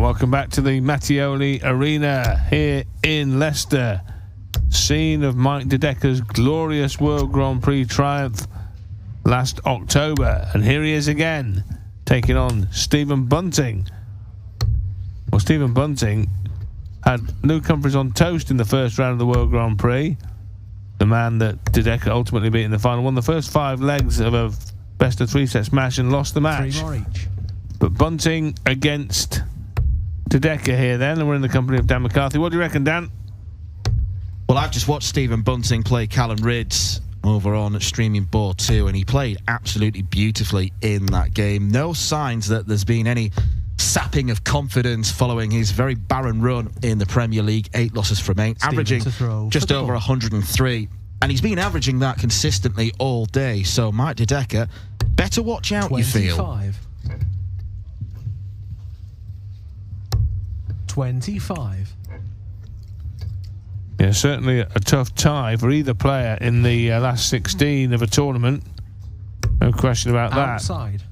welcome back to the Mattioli Arena here in Leicester. Scene of Mike De Decker's glorious World Grand Prix triumph last October. And here he is again, taking on Stephen Bunting. Well, Stephen Bunting had Luke Humphries on toast in the first round of the World Grand Prix. The man that De Decker ultimately beat in the final, won the first 5 legs of a best of 3 sets match and lost the match. 3 more each. But Bunting against De Decker here then, and we're in the company of Dan McCarthy. What do you reckon, Dan? Well, I've just watched Stephen Bunting play Callum Ridds over on Streaming Board 2, and he played absolutely beautifully in that game. No signs that there's been any sapping of confidence following his very barren run in the Premier League. 8 losses from 8, averaging just over 103. And he's been averaging that consistently all day. So Mike De Decker, better watch out, 25. you feel. 25. Yeah, certainly a tough tie for either player in the last 16 of a tournament. No question about Outside. that.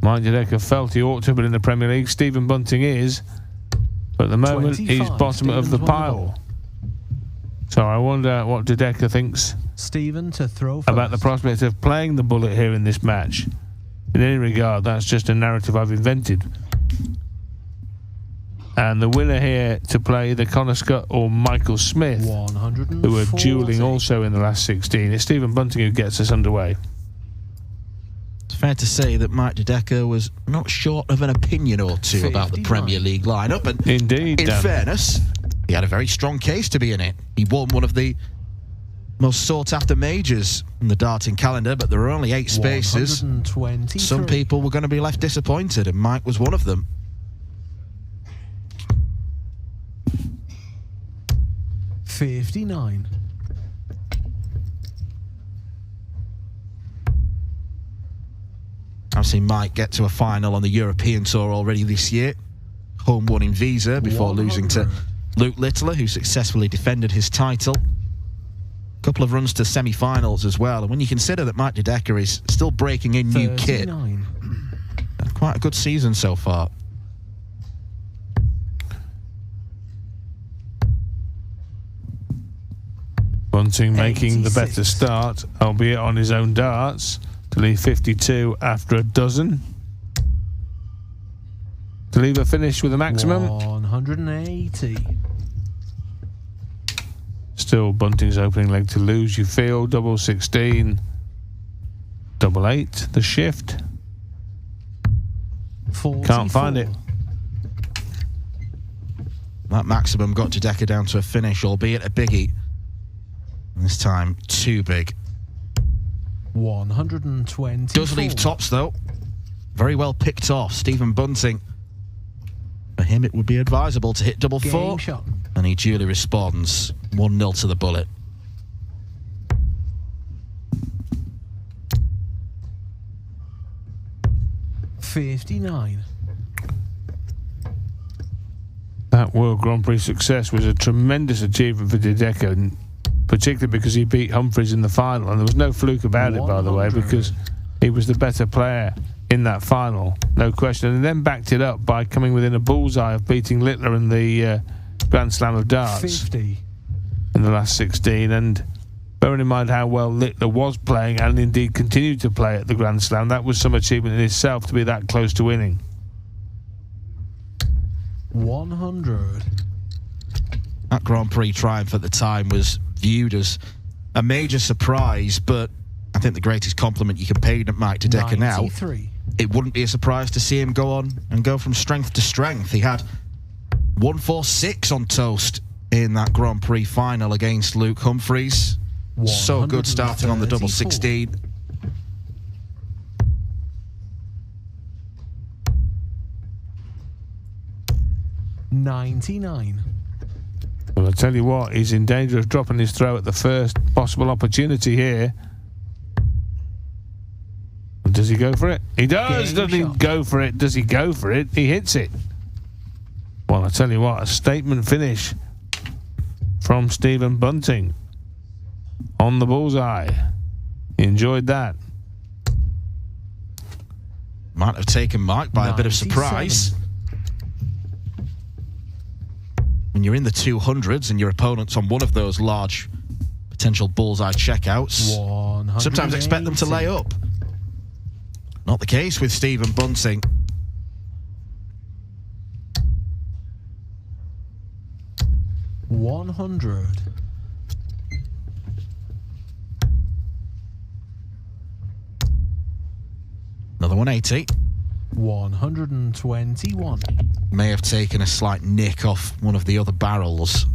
Mike De Decker felt he ought to, but in the Premier League, Stephen Bunting is. But at the moment, 25. he's bottom of the pile. So I wonder what De Decker thinks Stephen to throw first. about the prospect of playing the bullet here in this match. In any regard, that's just a narrative I've invented. And the winner here to play either Connor Scott or Michael Smith, 140. who are duelling also in the last 16. It's Stephen Bunting who gets us underway. It's fair to say that Mike De Decker was not short of an opinion or two 59. about the Premier League lineup. And Indeed, in Dan. fairness, he had a very strong case to be in it. He won one of the most sought-after majors in the darting calendar, but there were only 8 spaces. 123. Some people were going to be left disappointed, and Mike was one of them. $59. I've seen Mike get to a final on the European Tour already this year. Home won in Visa before 100. losing to Luke Littler, who successfully defended his title. A couple of runs to semi-finals as well. And when you consider that Mike De Decker is still breaking in new kit, 39. quite a good season so far. Bunting making the 86. better start, albeit on his own darts, to leave 52 after a dozen. To leave a finish with a maximum. 180. Still Bunting's opening leg to lose, you feel. Double 16. Double 8, the shift. 44. Can't find it. That maximum got De Decker down to a finish, albeit a biggie. This time, too big. 120. Does leave tops, though. Very well picked off. Stephen Bunting. For him, it would be advisable to hit double 4. Shot. And he duly responds. 1-0 to the bullet. $59. That World Grand Prix success was a tremendous achievement for De Decker, and particularly because he beat Humphries in the final, and there was no fluke about it, by the way, 100. because he was the better player in that final, no question, and then backed it up by coming within a bullseye of beating Littler in the Grand Slam of Darts 50. in the last 16, and bearing in mind how well Littler was playing and indeed continued to play at the Grand Slam, that was some achievement in itself to be that close to winning. 100. That Grand Prix triumph at the time was viewed as a major surprise, but I think the greatest compliment you can pay Mike De Decker now, 93. it wouldn't be a surprise to see him go on and go from strength to strength. He had 146 on toast in that Grand Prix final against Luke Humphries. So good starting on the double 16. $99. Well, I tell you what, he's in danger of dropping his throw at the first possible opportunity here. Does he go for it? He does. Doesn't he go for it? Does he go for it? He hits it. Well, I tell you what, a statement finish from Stephen Bunting on the bullseye. He enjoyed that. Might have taken Mike by a bit of surprise. when you're in the 200s and your opponent's on one of those large potential bullseye checkouts, sometimes expect them to lay up. Not the case with Stephen Bunting. $100. Another 180. 121. May have taken a slight nick off one of the other barrels.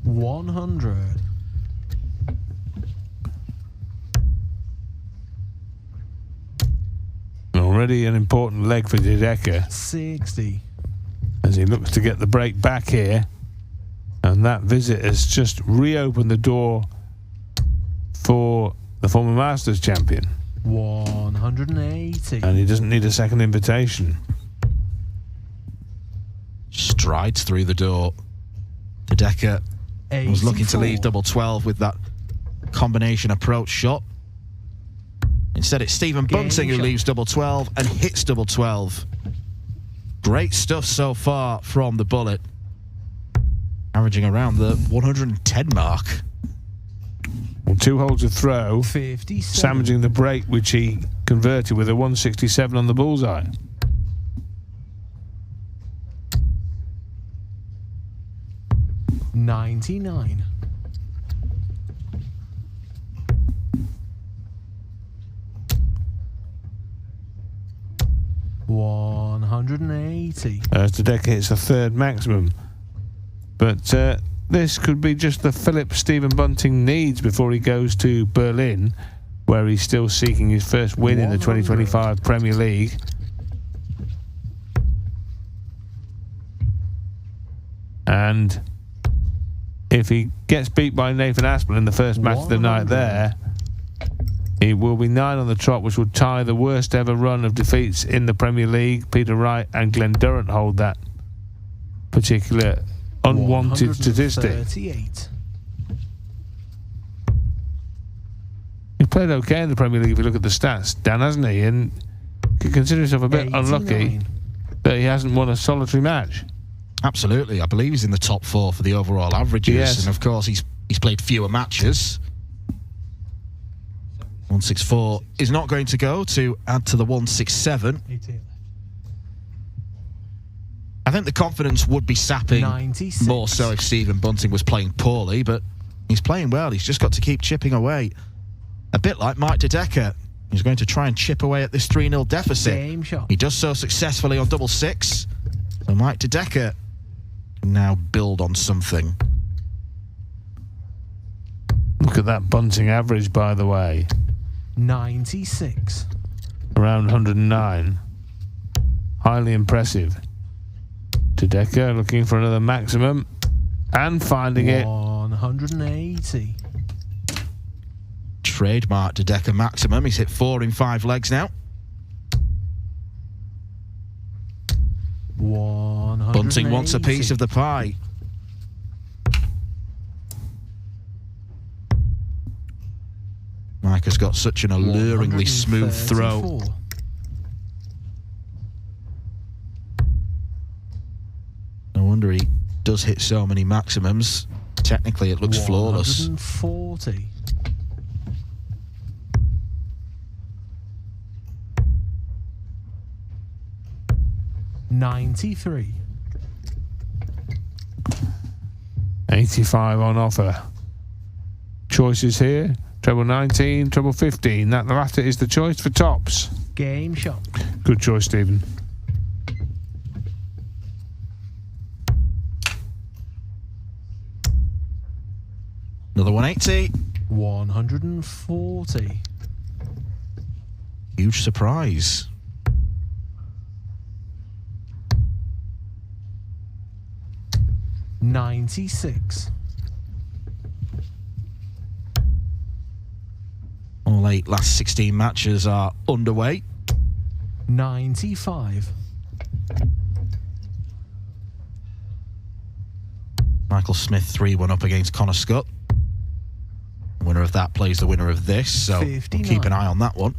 $100. Already an important leg for Dedeker $60. as he looks to get the break back here. And that visit has just reopened the door for the former Masters champion. 180. And he doesn't need a second invitation. Strides through the door. Dedeker was looking to leave double 12 with that combination approach shot. Instead, it's Stephen Bunting who leaves double 12 and hits double 12. Great stuff so far from the bullet. Averaging around the 110 mark. Well, 2 holes to throw. 57. Sandwiching the break, which he converted with a 167 on the bullseye. $99. $180. As Dedeker hits a third maximum. But this could be just the fillip Stephen Bunting needs before he goes to Berlin, where he's still seeking his first win in the 2025 Premier League. And if he gets beat by Nathan Aspel in the first match of the night there, he will be 9 on the trot, which would tie the worst ever run of defeats in the Premier League. Peter Wright and Glenn Durrant hold that particular unwanted statistic. 138. He played okay in the Premier League if you look at the stats, Dan, hasn't he? And can consider himself a bit 89. unlucky that he hasn't won a solitary match. Absolutely. I believe he's in the top 4 for the overall averages. Yes. And of course, he's played fewer matches. 164 is not going to go to add to the 167. 88. I think the confidence would be sapping 96. more so if Stephen Bunting was playing poorly, but he's playing well. He's just got to keep chipping away. A bit like Mike Dedeker. He's going to try and chip away at this 3-0 deficit. Game shot. He does so successfully on double 6. So Mike Dedeker can now build on something. Look at that Bunting average, by the way. 96. Around 109. Highly impressive. Dedeker looking for another maximum and finding it. 180. Trademark Dedeker maximum. He's hit 4 in 5 legs now. 180. Bunting wants a piece of the pie. Mike has got such an alluringly smooth throw. 134. No wonder he does hit so many maximums. Technically, it looks flawless. 140. $93. 85 on offer. Choices here. Treble 19, treble 15. That the latter is the choice for tops. Game shot. Good choice, Stephen. Another 180. 140. Huge surprise. $96. All 8 last 16 matches are underway. $95. Michael Smith 3-1 up against Connor Scott. The winner of that plays the winner of this, so we'll keep an eye on that one.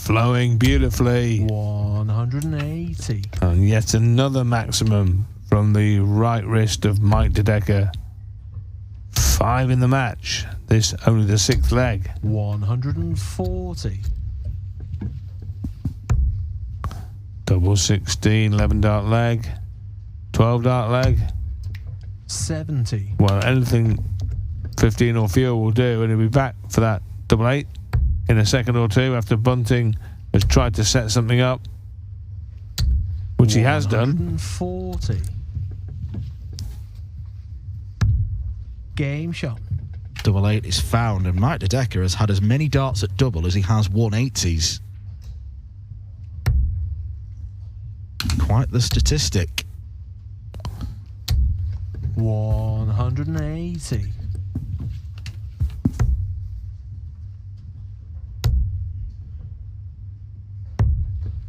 flowing beautifully. 180. And yet another maximum from the right wrist of Mike De Decker. 5 in the match. This only the 6th leg. 140. Double 16, 11 dart leg. 12 dart leg. 70. Well, anything 15 or fewer will do, and he'll be back for that double 8 in a second or two after Bunting has tried to set something up, which he has done. 140. Game shot. Double 8 is found, and Mike De Decker has had as many darts at double as he has 180s. Quite the statistic. 180.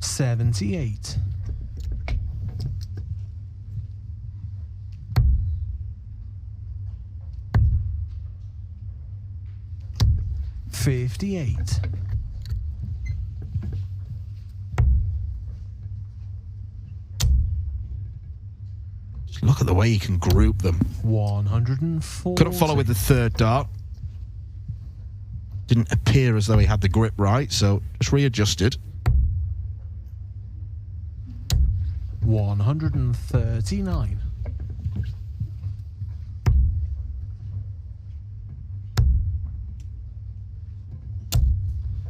$78. $58. Just look at the way he can group them. 140. Couldn't follow with the third dart. Didn't appear as though he had the grip right, so just readjusted. 139.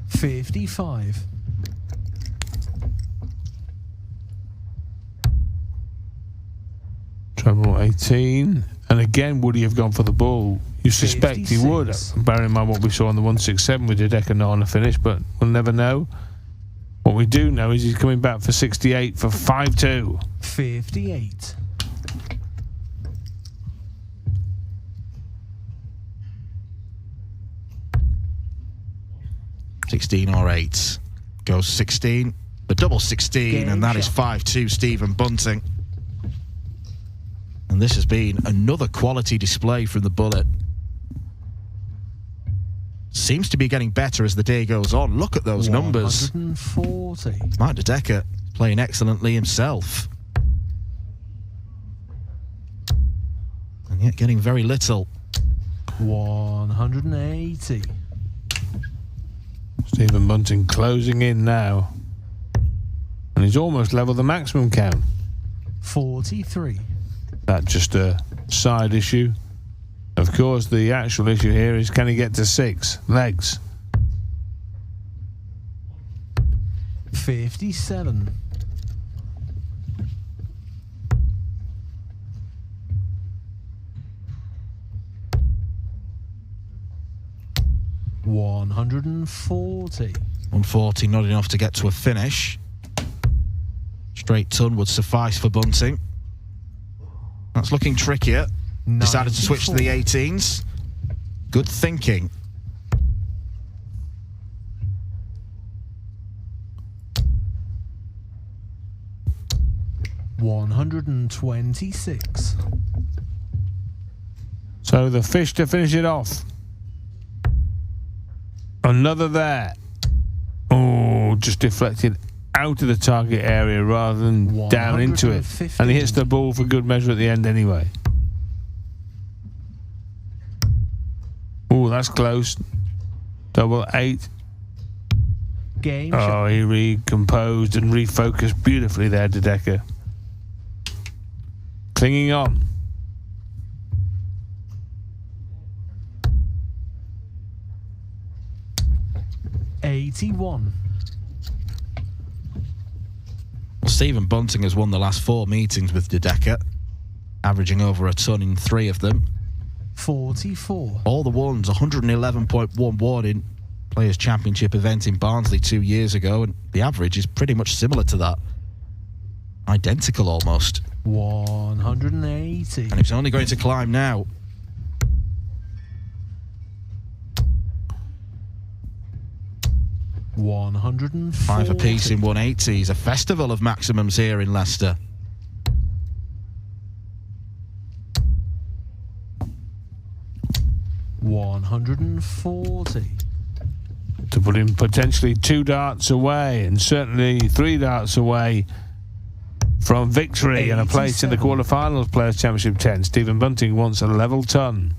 $55. Treble 18. And again, would he have gone for the ball? You suspect 56. he would, bearing in mind what we saw on the 167 with De Decker not on the finish, but we'll never know. What we do know is he's coming back for 68 for 5-2. 58. $16 or 8. Goes 16. The double 16, Game and that is shot. 5-2 Stephen Bunting. And this has been another quality display from the Bullet. Seems to be getting better as the day goes on. Look at those numbers. 140. Mike De Decker playing excellently himself. And yet getting very little. 180. Stephen Bunting closing in now. And he's almost leveled the maximum count. 43. That's just a side issue. Of course, the actual issue here is, can he get to 6 legs? 57. $140. 140, not enough to get to a finish. Straight ton would suffice for Bunting. That's looking trickier. Decided to switch to the 18s. Good thinking. $126. So the fish to finish it off. Another there. Oh, just deflected out of the target area rather than down into it. 150. And he hits the ball for good measure at the end anyway. Oh, that's close. Double 8. Game shot. Oh, he recomposed and refocused beautifully there, De Decker. Clinging on. $81. Stephen Bunting has won the last 4 meetings with De Decker, averaging over a ton in 3 of them. 44. All the ones, 111.11 in Players' Championship event in Barnsley 2 years ago, and the average is pretty much similar to that. Identical almost. 180. And it's only going to climb now. $140. 5 apiece in 180s. A festival of maximums here in Leicester. $140. to put him potentially 2 darts away, and certainly 3 darts away from victory and a place in the 87. quarterfinals Players' Championship 10. Stephen Bunting wants a level ton.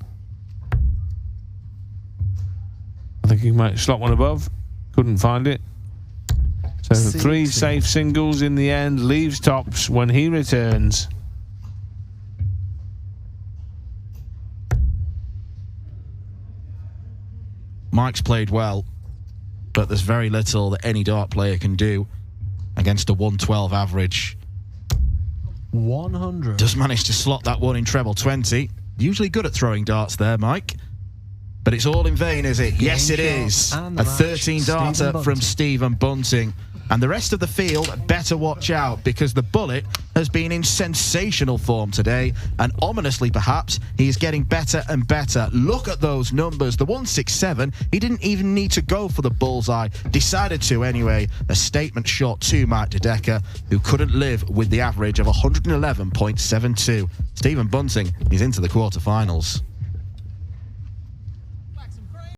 I think he might slot one above. Couldn't find it. So 3 safe singles in the end. Leaves tops when he returns. Mike's played well, but there's very little that any dart player can do against a 112 average. 100. Just managed to slot that one in treble 20. Usually good at throwing darts there, Mike. But it's all in vain, is it? Yes, it is. And A the match, 13 darter Stephen from Bunting. Stephen Bunting. And the rest of the field better watch out, because the bullet has been in sensational form today, and ominously perhaps he is getting better and better. Look at those numbers. The 167, he didn't even need to go for the bullseye, decided to anyway. A statement shot to Mike De Decker, who couldn't live with the average of 111.72. Stephen Bunting is into the quarterfinals.